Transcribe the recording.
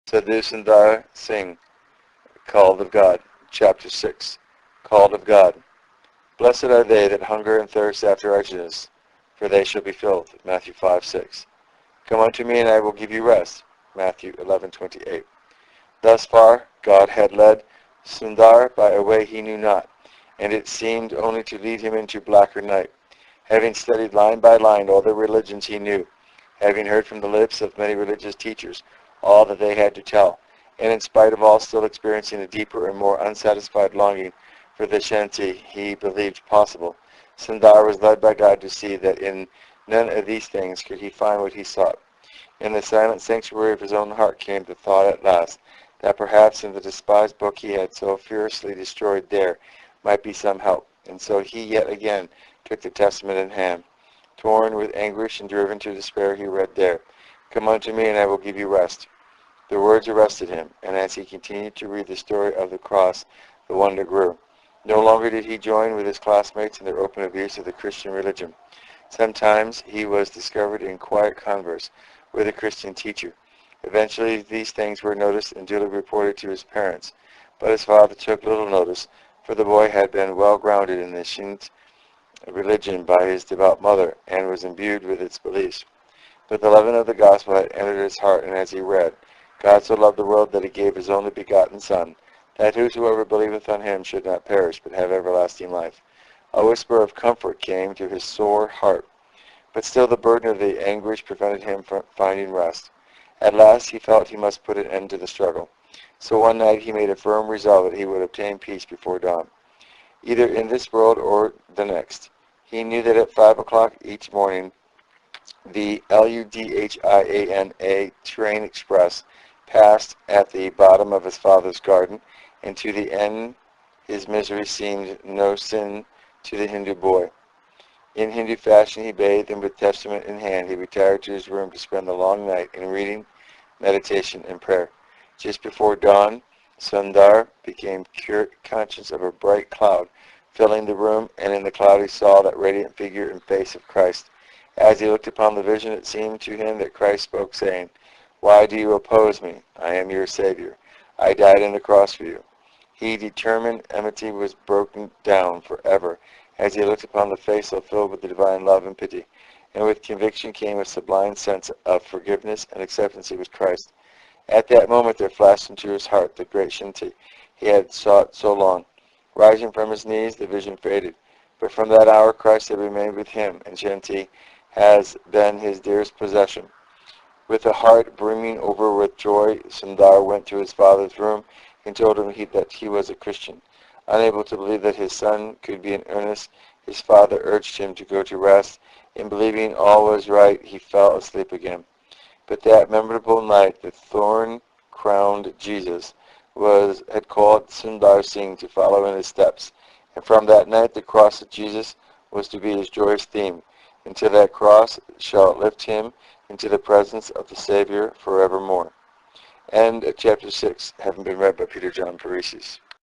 Sadhu Sundar Singh, Called of God, Chapter 6, Called of God. Blessed are they that hunger and thirst after righteousness, for they shall be filled. Matthew 5:6. Come unto me, and I will give you rest. Matthew 11:28. Thus far, God had led Sundar by a way he knew not, and it seemed only to lead him into blacker night. Having studied line by line all the religions he knew, having heard from the lips of many religious teachers all that they had to tell, and in spite of all still experiencing a deeper and more unsatisfied longing for the shanti he believed possible, Sundar was led by God to see that in none of these things could he find what he sought. In the silent sanctuary of his own heart came the thought at last that perhaps in the despised book he had so furiously destroyed there might be some help, and so he yet again took the Testament in hand. Torn with anguish and driven to despair, he read there, "Come unto me, and I will give you rest." The words arrested him, and as he continued to read the story of the cross, the wonder grew. No longer did he join with his classmates in their open abuse of the Christian religion. Sometimes he was discovered in quiet converse with a Christian teacher. Eventually these things were noticed and duly reported to his parents, but his father took little notice, for the boy had been well grounded in the Shinto religion by his devout mother, and was imbued with its beliefs. But the leaven of the gospel had entered his heart, and as he read, God so loved the world that he gave his only begotten Son, that whosoever believeth on him should not perish, but have everlasting life. A whisper of comfort came to his sore heart, but still the burden of the anguish prevented him from finding rest. At last he felt he must put an end to the struggle. So one night he made a firm resolve that he would obtain peace before dawn, either in this world or the next. He knew that at 5 o'clock each morning the Ludhiana train express passed at the bottom of his father's garden, and to the end his misery seemed no sin to the Hindu boy. In Hindu fashion he bathed, and with Testament in hand he retired to his room to spend the long night in reading, meditation, and prayer. Just before dawn, Sundar became conscious of a bright cloud filling the room, and in the cloud he saw that radiant figure and face of Christ. As he looked upon the vision, it seemed to him that Christ spoke, saying, "Why do you oppose me? I am your Savior. I died on the cross for you." He determined enmity was broken down forever as he looked upon the face so filled with the divine love and pity, and with conviction came a sublime sense of forgiveness and acceptance with Christ. At that moment there flashed into his heart the great shanti he had sought so long. Rising from his knees, the vision faded, but from that hour Christ had remained with him, and shanti has been his dearest possession. With a heart brimming over with joy, Sundar went to his father's room and told him that he was a Christian. Unable to believe that his son could be in earnest, his father urged him to go to rest, and believing all was right, he fell asleep again. But that memorable night, the thorn-crowned Jesus had called Sundar Singh to follow in his steps, and from that night the cross of Jesus was to be his joyous theme, until that cross shall lift him into the presence of the Savior forevermore. End of chapter 6, having been read by Peter John Paresis.